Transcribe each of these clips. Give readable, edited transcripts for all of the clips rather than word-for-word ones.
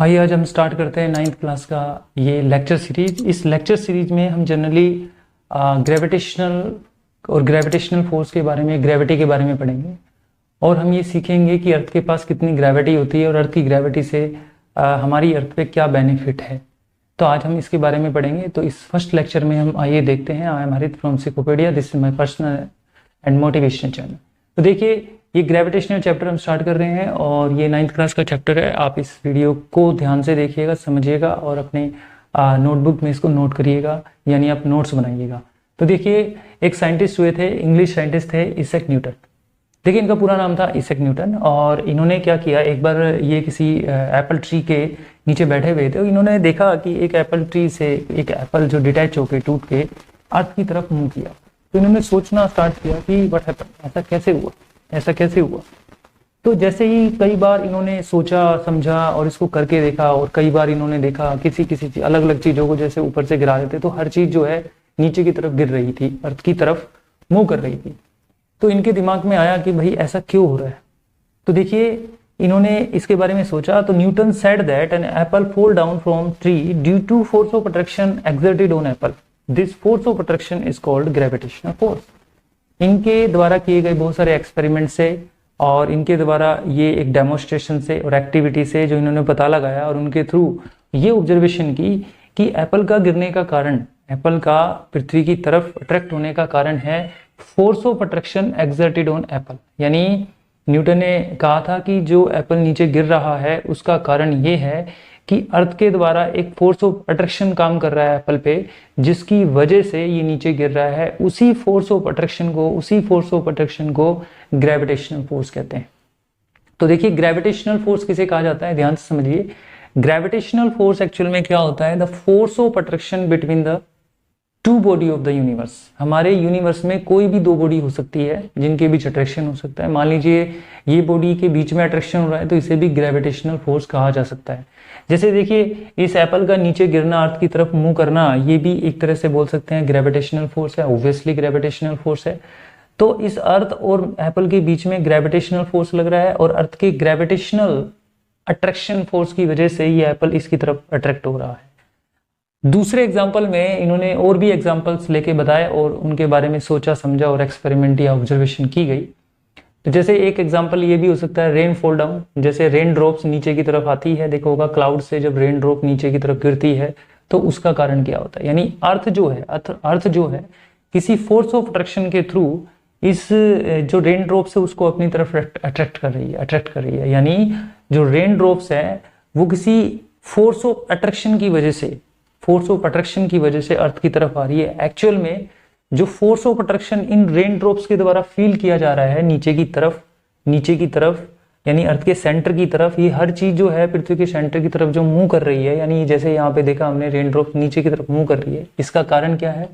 आइए आज हम स्टार्ट करते हैं 9th क्लास का ये लेक्चर सीरीज। इस लेक्चर सीरीज में हम जनरली ग्रेविटेशनल और ग्रेविटेशनल फोर्स के बारे में, ग्रेविटी के बारे में पढ़ेंगे और हम ये सीखेंगे कि अर्थ के पास कितनी ग्रेविटी होती है और अर्थ की ग्रेविटी से हमारी अर्थ पे क्या बेनिफिट है। तो आज हम इसके बारे में पढ़ेंगे। तो इस फर्स्ट लेक्चर में हम आइए देखते हैं। I am Harit from Sikopedia, this is my personal and motivational channel. तो देखिए, ये ग्रेविटेशनल चैप्टर हम स्टार्ट कर रहे हैं और ये 9th क्लास का चैप्टर है। आप इस वीडियो को ध्यान से देखिएगा, समझिएगा और अपने नोटबुक में इसको नोट करिएगा, यानी आप नोट्स बनाइएगा। तो देखिए, एक साइंटिस्ट हुए थे, इंग्लिश साइंटिस्ट थे इसैक न्यूटन। देखिए, इनका पूरा नाम था इसैक न्यूटन। और इन्होंने क्या किया, एक बार ये किसी एप्पल ट्री के नीचे बैठे हुए थे और इन्होंने देखा कि एक एप्पल ट्री से एक एप्पल जो डिटैच होकर टूट के अर्थ की तरफ मूव किया। तो इन्होंने सोचना स्टार्ट किया कि व्हाट हैपेंड, ऐसा कैसे हुआ। तो जैसे ही कई बार इन्होंने सोचा समझा और इसको करके देखा, और कई बार इन्होंने देखा किसी अलग अलग चीजों को जैसे ऊपर से गिरा देते तो हर चीज जो है नीचे की तरफ गिर रही थी, अर्थ की तरफ मूव कर रही थी। तो इनके दिमाग में आया कि भाई ऐसा क्यों हो रहा है। तो देखिए, इन्होंने इसके बारे में सोचा। तो Newton said that an apple fall down from tree due to force of attraction exerted on apple. This force of attraction is called gravitational force. इनके द्वारा किए गए बहुत सारे एक्सपेरिमेंट से और इनके द्वारा ये एक डेमोन्स्ट्रेशन से और एक्टिविटी से जो इन्होंने पता लगाया और उनके थ्रू ये ऑब्जर्वेशन की कि एप्पल का गिरने का कारण, एप्पल का पृथ्वी की तरफ अट्रैक्ट होने का कारण है force of attraction exerted on Apple. यानी न्यूटन ने कहा था कि जो एप्पल नीचे गिर रहा है उसका कारण ये है कि अर्थ के द्वारा एक फोर्स ऑफ अट्रैक्शन काम कर रहा है एप्पल पे, जिसकी वजह से ये नीचे गिर रहा है। उसी फोर्स ऑफ अट्रैक्शन को ग्रेविटेशनल फोर्स कहते हैं। तो देखिए, ग्रेविटेशनल फोर्स किसे कहा जाता है, ध्यान से समझिए। ग्रेविटेशनल फोर्स एक्चुअल में क्या होता है, the force of attraction between the two body of the universe. हमारे यूनिवर्स में कोई भी दो बॉडी हो सकती है जिनके बीच अट्रैक्शन हो सकता है। मान लीजिए ये बॉडी के बीच में अट्रैक्शन हो रहा है तो इसे भी ग्रेविटेशनल फोर्स कहा जा सकता है। जैसे देखिए, इस एप्पल का नीचे गिरना, अर्थ की तरफ मूव करना, ये भी एक तरह से बोल सकते हैं ग्रेविटेशनल फोर्स है, ऑब्वियसली ग्रेविटेशनल फोर्स है। तो इस अर्थ और एप्पल के बीच में ग्रेविटेशनल फोर्स लग रहा है और अर्थ के ग्रेविटेशनल अट्रैक्शन फोर्स की वजह से ये एप्पल इसकी तरफ अट्रैक्ट हो रहा है। दूसरे एग्जाम्पल में इन्होंने और भी एग्जाम्पल्स लेके बताए और उनके बारे में सोचा समझा और एक्सपेरिमेंट या ऑब्जर्वेशन की गई। तो जैसे एक एग्जाम्पल ये भी हो सकता है रेन फॉल डाउन। जैसे रेन ड्रॉप्स नीचे की तरफ आती है, देखो होगा क्लाउड से जब रेन ड्रॉप नीचे की तरफ गिरती है तो उसका कारण क्या होता है। यानी अर्थ जो है किसी फोर्स ऑफ अट्रैक्शन के थ्रू इस जो रेन ड्रॉप्स है उसको अपनी तरफ अट्रैक्ट कर रही है। यानी जो रेन ड्रॉप्स है वो किसी फोर्स ऑफ अट्रैक्शन की वजह से अर्थ की तरफ आ रही है। एक्चुअल में जो force of attraction in rain drops के द्वारा फील किया जा रहा है नीचे की तरफ यानी अर्थ के सेंटर की तरफ, ये हर चीज जो है पृथ्वी के सेंटर की तरफ जो मूव कर रही है, यानी जैसे यहाँ पे देखा हमने रेन ड्रॉप नीचे की तरफ मूव कर रही है, इसका कारण क्या है,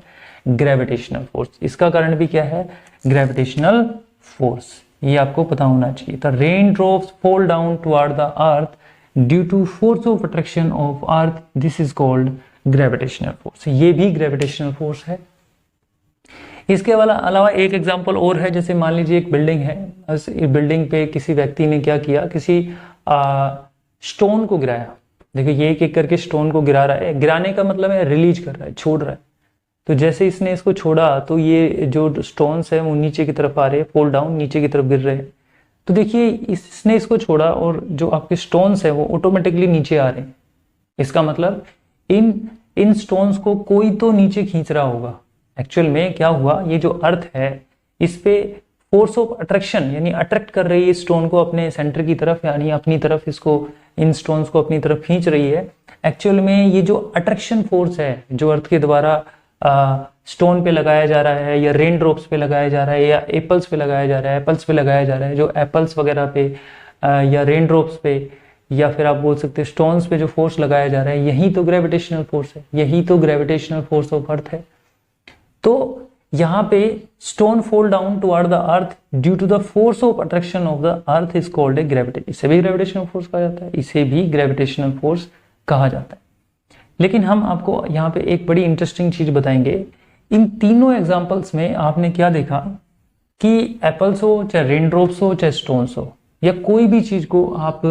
ग्रेविटेशनल फोर्स। इसका कारण भी क्या है, ग्रेविटेशनल फोर्स। ये आपको पता होना चाहिए। The rain drops fall down toward the earth due to force of attraction of earth, this is called gravitational force. ये भी ग्रेविटेशनल फोर्स है। इसके अलावा एक एग्जांपल और है। जैसे मान लीजिए एक बिल्डिंग है, इस बिल्डिंग पे किसी व्यक्ति ने क्या किया, किसी स्टोन को गिराया। देखिए, ये एक एक करके स्टोन को गिरा रहा है। गिराने का मतलब है रिलीज कर रहा है, छोड़ रहा है। तो जैसे इसने इसको छोड़ा तो ये जो स्टोन्स है वो नीचे की तरफ आ रहे हैं, फॉल डाउन, नीचे की तरफ गिर रहे हैं। तो देखिए, इसने इसको छोड़ा और जो आपके स्टोन्स है वो ऑटोमेटिकली नीचे आ रहे हैं। इसका मतलब इन स्टोन्स को कोई तो नीचे खींच रहा होगा। एक्चुअल में क्या हुआ, ये जो अर्थ है इस पे फोर्स ऑफ अट्रैक्शन यानी अट्रैक्ट कर रही है स्टोन को अपने सेंटर की तरफ, यानी अपनी तरफ इसको, इन स्टोन्स को अपनी तरफ खींच रही है। एक्चुअल में ये जो अट्रैक्शन फोर्स है जो अर्थ के द्वारा स्टोन पे लगाया जा रहा है या रेन ड्रॉप्स पे लगाया जा रहा है या एप्पल्स पे लगाया जा रहा है, जो एप्पल्स वगैरह पे या रेन ड्रॉप्स पे या फिर आप बोल सकते हैं स्टोन्स पे जो फोर्स लगाया जा रहा है, यही तो ग्रेविटेशनल फोर्स है, यही तो ग्रेविटेशनल फोर्स ऑफ अर्थ है। तो यहाँ पे stone fall down toward the earth due to the force of attraction of the earth is called a gravity. इसे भी ग्रेविटेशनल फोर्स कहा जाता है, लेकिन हम आपको यहाँ पे एक बड़ी इंटरेस्टिंग चीज बताएंगे। इन तीनों एग्जाम्पल्स में आपने क्या देखा कि एप्पल्स हो, चाहे रेन ड्रॉप्स हो, चाहे स्टोन्स हो, या कोई भी चीज को आप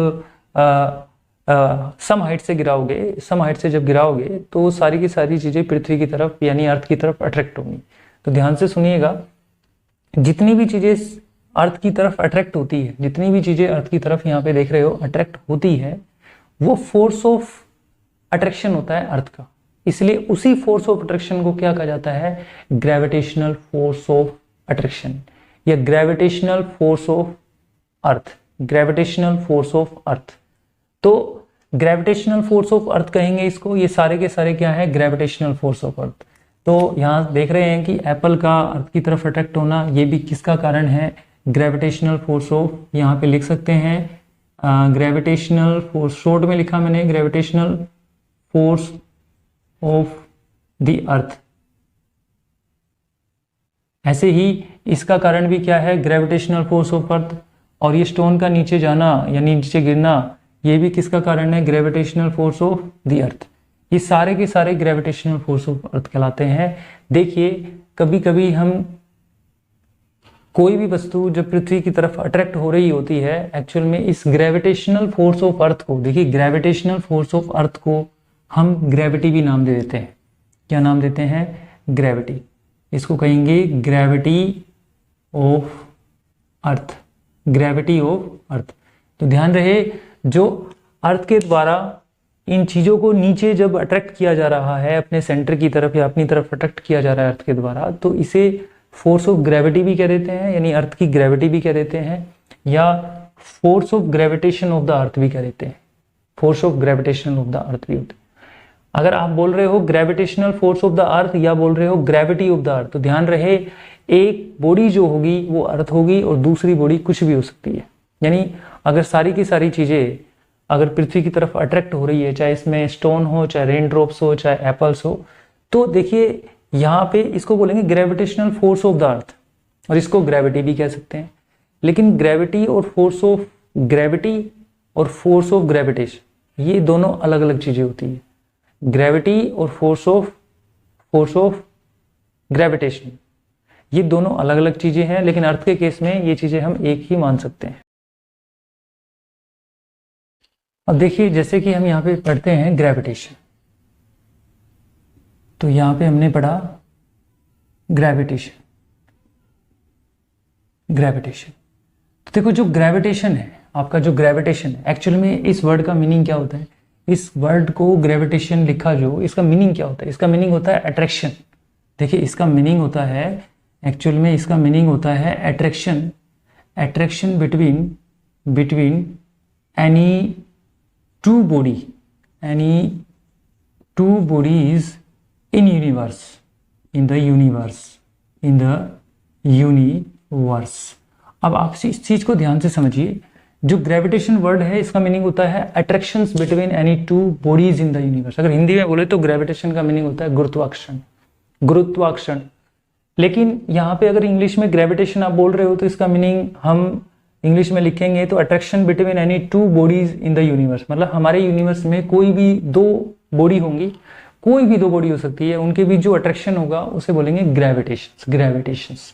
सम हाइट से गिराओगे, सम हाइट से जब गिराओगे तो सारी की सारी चीज़ें पृथ्वी की तरफ यानी अर्थ की तरफ अट्रैक्ट होंगी। तो ध्यान से सुनिएगा, जितनी भी चीज़ें अर्थ की तरफ अट्रैक्ट होती है, जितनी भी चीज़ें अर्थ की तरफ यहाँ पे देख रहे हो अट्रैक्ट होती है, वो फोर्स ऑफ अट्रैक्शन होता है अर्थ का। इसलिए उसी फोर्स ऑफ अट्रैक्शन को क्या कहा जाता है, ग्रेविटेशनल फोर्स ऑफ अट्रैक्शन या gravitational force of earth, gravitational force of earth. तो ग्रेविटेशनल फोर्स ऑफ अर्थ कहेंगे इसको, ये सारे के सारे क्या है, ग्रेविटेशनल फोर्स ऑफ अर्थ। तो यहाँ देख रहे हैं कि एप्पल का अर्थ की तरफ अट्रैक्ट होना, ये भी किसका कारण है, ग्रेविटेशनल फोर्स ऑफ, यहाँ पे लिख सकते हैं ग्रेविटेशनल फोर्स, शॉर्ट में लिखा मैंने ग्रेविटेशनल फोर्स ऑफ द अर्थ। ऐसे ही इसका कारण भी क्या है, ग्रेविटेशनल फोर्स ऑफ अर्थ। और ये स्टोन का नीचे जाना यानी नीचे गिरना, ये भी किसका कारण है, ग्रेविटेशनल फोर्स ऑफ द अर्थ। ये सारे के सारे ग्रेविटेशनल फोर्स ऑफ अर्थ कहलाते हैं। देखिए कभी कभी हम कोई भी वस्तु जब पृथ्वी की तरफ अट्रैक्ट हो रही होती है, एक्चुअल में इस ग्रेविटेशनल फोर्स ऑफ अर्थ को, देखिए ग्रेविटेशनल फोर्स ऑफ अर्थ को हम ग्रेविटी भी नाम दे देते हैं। क्या नाम देते हैं, ग्रेविटी। इसको कहेंगे gravity of earth, gravity of earth. तो ध्यान रहे, जो अर्थ के द्वारा इन चीज़ों को नीचे जब अट्रैक्ट किया जा रहा है अपने सेंटर की तरफ या अपनी तरफ अट्रैक्ट किया जा रहा है अर्थ के द्वारा, तो इसे फोर्स ऑफ ग्रेविटी भी कह देते हैं, यानी अर्थ की ग्रेविटी भी कह देते हैं, या force of gravitation of the अर्थ भी कह देते हैं। Force of gravitation of the अर्थ भी होते हैं। अगर आप बोल रहे हो ग्रेविटेशनल फोर्स ऑफ द अर्थ या बोल रहे हो ग्रेविटी ऑफ द अर्थ, तो ध्यान रहे एक बॉडी जो होगी वो अर्थ होगी और दूसरी बॉडी कुछ भी हो सकती है। यानी अगर सारी की सारी चीज़ें अगर पृथ्वी की तरफ अट्रैक्ट हो रही है, चाहे इसमें स्टोन हो, चाहे रेन ड्रॉप्स हो, चाहे एप्पल्स हो, तो देखिए यहाँ पे इसको बोलेंगे ग्रेविटेशनल फोर्स ऑफ द अर्थ, और इसको ग्रेविटी भी कह सकते हैं। लेकिन ग्रेविटी और फोर्स ऑफ ग्रेविटी और फोर्स ऑफ ग्रेविटेशन, ये दोनों अलग अलग चीज़ें होती है। ग्रेविटी और फोर्स ऑफ ग्रेविटेशन, ये दोनों अलग अलग चीज़ें हैं, लेकिन अर्थ के केस में ये चीज़ें हम एक ही मान सकते हैं। अब देखिए जैसे कि हम यहाँ पे पढ़ते हैं ग्रेविटेशन, तो यहाँ पे हमने पढ़ा ग्रेविटेशन। तो देखो जो ग्रेविटेशन है, आपका जो ग्रेविटेशन है, एक्चुअल में इस वर्ड का मीनिंग क्या होता है, इस वर्ड को ग्रेविटेशन लिखा जो, इसका मीनिंग क्या होता है, इसका मीनिंग होता है अट्रैक्शन। देखिए इसका मीनिंग होता है, एक्चुअल में इसका मीनिंग होता है attraction, attraction between any two bodies in the universe. अब आप इस चीज को ध्यान से समझिए, जो ग्रेविटेशन वर्ड है इसका मीनिंग होता है attractions between any two bodies in the universe. अगर हिंदी में बोले तो ग्रेविटेशन का मीनिंग होता है गुरुत्वाकर्षण। लेकिन यहाँ पे अगर इंग्लिश में ग्रेविटेशन आप बोल रहे हो तो इसका मीनिंग हम इंग्लिश में लिखेंगे तो attraction between any two bodies in the universe. मतलब हमारे यूनिवर्स में कोई भी दो बॉडी होंगी, कोई भी दो बॉडी हो सकती है, उनके बीच जो अट्रैक्शन होगा उसे बोलेंगे ग्रेविटेशंस।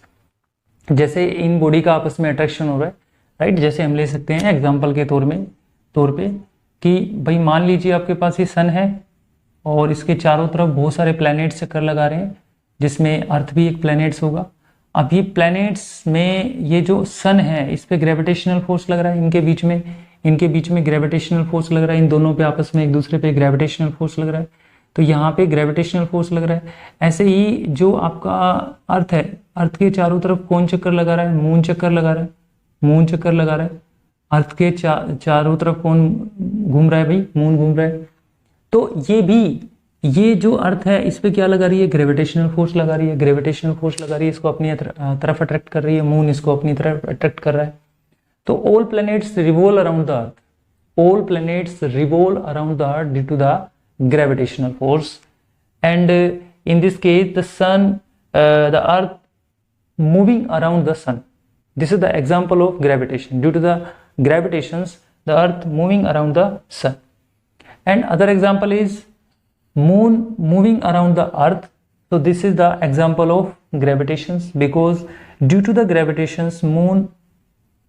जैसे इन बॉडी का आपस में अट्रैक्शन हो रहा है, राइट। जैसे हम ले सकते हैं एग्जाम्पल के तौर पे कि भाई मान लीजिए आपके पास ये सन है और इसके चारों तरफ बहुत सारे प्लैनेट्स चक्कर लगा रहे हैं, जिसमें अर्थ भी एक प्लैनेट्स होगा। अब ये प्लैनेट्स में ये जो सन है इस पे ग्रेविटेशनल फोर्स लग रहा है, इनके बीच में ग्रेविटेशनल फोर्स लग रहा है, इन दोनों पे आपस में एक दूसरे पे ग्रेविटेशनल फोर्स लग रहा है, तो यहाँ पे ग्रेविटेशनल फोर्स लग रहा है। ऐसे ही जो आपका अर्थ है, अर्थ के चारों तरफ कौन चक्कर लगा रहा है, मून चक्कर लगा रहा है। अर्थ के चारों तरफ कौन घूम रहा है भाई, मून घूम रहा है। तो ये जो अर्थ है इस पे क्या लगा रही है, ग्रेविटेशनल फोर्स लगा रही है, इसको अपनी तरफ अट्रैक्ट कर रही है, मून इसको अपनी तरफ अट्रैक्ट कर रहा है। तो all planets revolve around the earth due to the gravitational force, and in this case the earth moving around the sun. This is the example of gravitation. Due to the gravitations, the earth moving around the sun. And other example is moon moving around the earth. So this is the example of gravitations, because due to the gravitations moon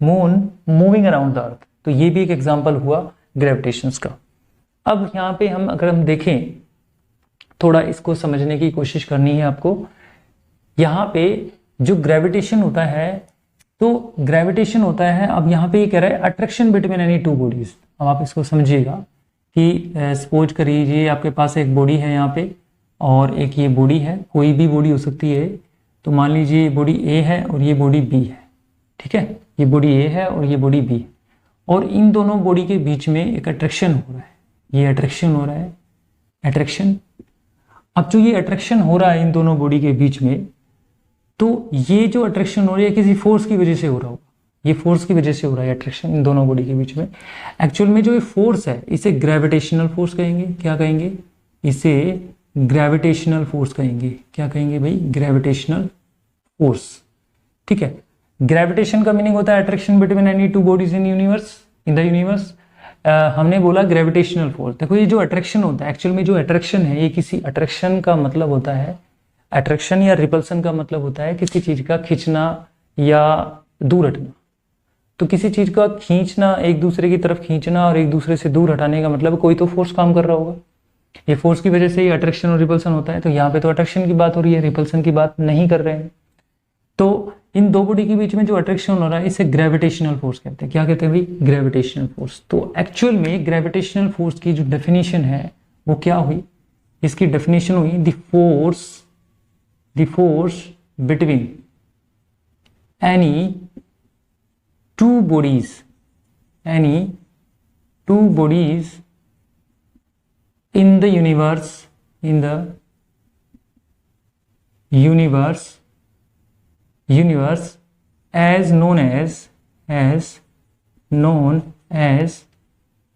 moving around the earth. तो ये भी एक example हुआ ग्रेविटेशंस का। अब यहाँ पे हम अगर हम देखें, थोड़ा इसको समझने की कोशिश करनी है आपको। यहाँ पे जो ग्रेविटेशन होता है, तो ग्रेविटेशन होता है, अब यहाँ पे ये कह रहा है attraction between any two bodies. अब आप इसको समझिएगा कि सपोज करिए आपके पास एक बॉडी है यहाँ पे और एक ये बॉडी है, कोई भी बॉडी हो सकती है। तो मान लीजिए ये बॉडी ए है और ये बॉडी बी है, ठीक है, ये बॉडी ए है और ये बॉडी बी, और इन दोनों बॉडी के बीच में एक अट्रैक्शन हो रहा है, ये अट्रैक्शन हो रहा है, अट्रैक्शन। अब जो ये अट्रैक्शन हो रहा है इन दोनों बॉडी के बीच में, तो ये जो अट्रैक्शन हो रही है किसी फोर्स की वजह से हो रहा होगा, ये फोर्स की वजह से हो रहा है अट्रैक्शन इन दोनों बॉडी के बीच में। एक्चुअल में जो ये फोर्स है इसे ग्रेविटेशनल फोर्स कहेंगे। क्या कहेंगे? इसे ग्रेविटेशनल फोर्स कहेंगे। क्या कहेंगे भाई? ग्रेविटेशनल फोर्स, ठीक है। ग्रेविटेशन का मीनिंग होता है attraction between any two bodies in the universe. हमने बोला ग्रेविटेशनल फोर्स। देखो ये जो अट्रैक्शन होता है, एक्चुअल में जो अट्रैक्शन है, ये किसी अट्रैक्शन का मतलब होता है, अट्रैक्शन या रिपल्सन का मतलब होता है किसी चीज का खींचना या दूर हटना। तो किसी चीज का खींचना, एक दूसरे की तरफ खींचना और एक दूसरे से दूर हटाने का मतलब कोई तो फोर्स काम कर रहा होगा। ये फोर्स की वजह से ये अट्रैक्शन और रिपल्सन होता है। तो यहाँ पे तो अट्रैक्शन की बात हो रही है, रिपल्सन की बात नहीं कर रहे हैं। तो इन दो बॉडी के बीच में जो अट्रैक्शन हो रहा है इसे ग्रेविटेशनल फोर्स कहते हैं। क्या कहते हैं भाई? Gravitational force. तो एक्चुअल में ग्रेविटेशनल फोर्स की जो डेफिनेशन है वो क्या हुई? इसकी डेफिनेशन हुई the force between any two bodies in the universe as known as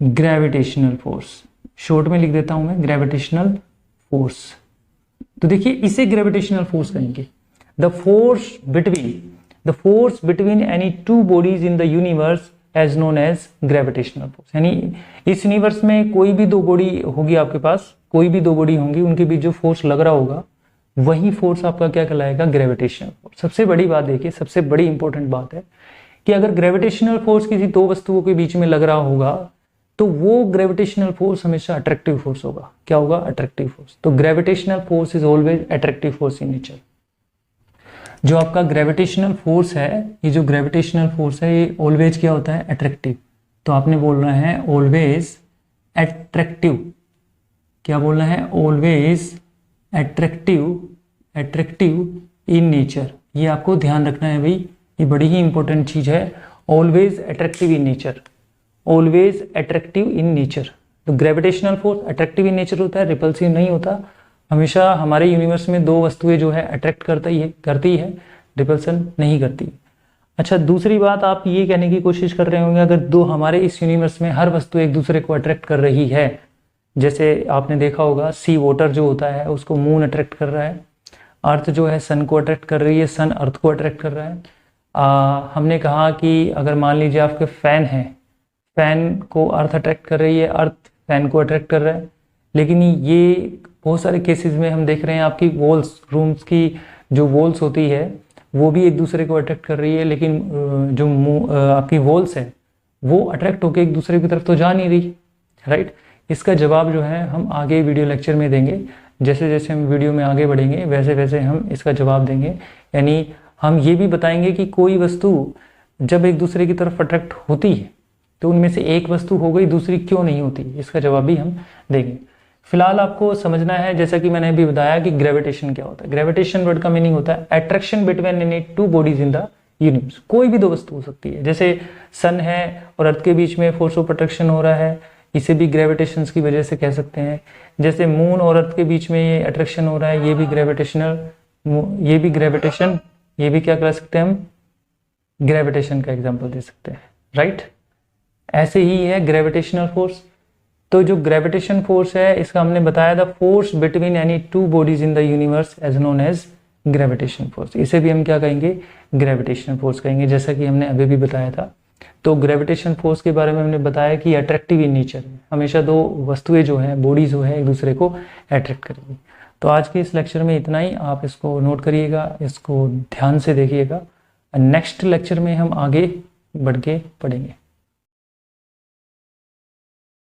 gravitational force। Short में लिख देता हूं मैं, ग्रेविटेशनल फोर्स। तो देखिए इसे ग्रेविटेशनल फोर्स कहेंगे। The force between any two bodies in the universe as known as gravitational force. यानी इस यूनिवर्स में कोई भी दो बॉडी होगी, आपके पास कोई भी दो बॉडी होंगी, उनके बीच जो फोर्स लग रहा होगा वही फोर्स आपका क्या कहलाएगा? Gravitational force. सबसे बड़ी बात देखिए, सबसे बड़ी इंपॉर्टेंट बात है कि अगर ग्रेविटेशनल फोर्स किसी दो वस्तुओं के बीच में लग रहा होगा तो वो ग्रेविटेशनल फोर्स हमेशा अट्रैक्टिव फोर्स होगा। क्या होगा? Attractive force. तो gravitational force is always attractive force in nature. जो आपका ग्रेविटेशनल फोर्स है, ये जो ग्रेविटेशनल फोर्स है ये ऑलवेज क्या होता है? अट्रैक्टिव। तो आपने बोलना है ऑलवेज अट्रैक्टिव। क्या बोलना है? Always attractive in nature. ये आपको ध्यान रखना है भाई, ये बड़ी ही इंपॉर्टेंट चीज है। Always attractive in nature, always attractive in nature. तो gravitational force attractive in nature होता है, रिपल्सिव नहीं होता। हमेशा हमारे यूनिवर्स में दो वस्तुएं जो है अट्रैक्ट करती है, रिपल्सन नहीं करती। अच्छा, दूसरी बात आप ये कहने की कोशिश कर रहे होंगे, अगर दो हमारे इस यूनिवर्स में हर वस्तु एक दूसरे को अट्रैक्ट कर रही है, जैसे आपने देखा होगा सी वाटर जो होता है उसको मून अट्रैक्ट कर रहा है, अर्थ जो है सन को अट्रैक्ट कर रही है, सन अर्थ को अट्रैक्ट कर रहा है। हमने कहा कि अगर मान लीजिए आपके फैन है, फैन को अर्थ अट्रैक्ट कर रही है, अर्थ फैन को अट्रैक्ट कर रहा है। लेकिन ये बहुत सारे केसेस में हम देख रहे हैं आपकी वॉल्स, रूम्स की जो वॉल्स होती है वो भी एक दूसरे को अट्रैक्ट कर रही है, लेकिन जो आपकी वॉल्स है वो अट्रैक्ट होकर एक दूसरे की तरफ तो जा नहीं रही, राइट। इसका जवाब जो है हम आगे वीडियो लेक्चर में देंगे। जैसे जैसे हम वीडियो में आगे बढ़ेंगे वैसे वैसे हम इसका जवाब देंगे। यानी हम ये भी बताएंगे कि कोई वस्तु जब एक दूसरे की तरफ अट्रैक्ट होती है तो उनमें से एक वस्तु हो गई, दूसरी क्यों नहीं होती, इसका जवाब भी हम देंगे। फिलहाल आपको समझना है, जैसा कि मैंने अभी बताया, कि ग्रेविटेशन क्या होता है। ग्रेविटेशन वर्ड का मीनिंग होता है attraction between any two bodies in the universe. कोई भी दो वस्तु हो सकती है, जैसे सन है और अर्थ के बीच में फोर्स ऑफ अट्रैक्शन हो रहा है, इसे भी ग्रेविटेशन की वजह से कह सकते हैं। जैसे मून और अर्थ के बीच में ये अट्रैक्शन हो रहा है, ये भी ग्रेविटेशनल, ये भी ग्रेविटेशन, ये भी क्या कह सकते हैं हम? ग्रेविटेशन का एग्जाम्पल दे सकते हैं, राइट। ऐसे ही है ग्रेविटेशनल फोर्स। तो जो ग्रेविटेशन फोर्स है इसका हमने बताया था force between any two bodies in the universe as known as gravitation force. इसे भी हम क्या कहेंगे? ग्रेविटेशनल फोर्स कहेंगे, जैसा कि हमने अभी भी बताया था। तो ग्रेविटेशन फोर्स के बारे में हमने बताया कि अट्रैक्टिव इन नेचर है, हमेशा दो वस्तुएं जो है, बॉडीज जो है, एक दूसरे को अट्रैक्ट करेगी। तो आज के इस लेक्चर में इतना ही, आप इसको नोट करिएगा, इसको ध्यान से देखिएगा। नेक्स्ट लेक्चर में हम आगे बढ़ के पढ़ेंगे।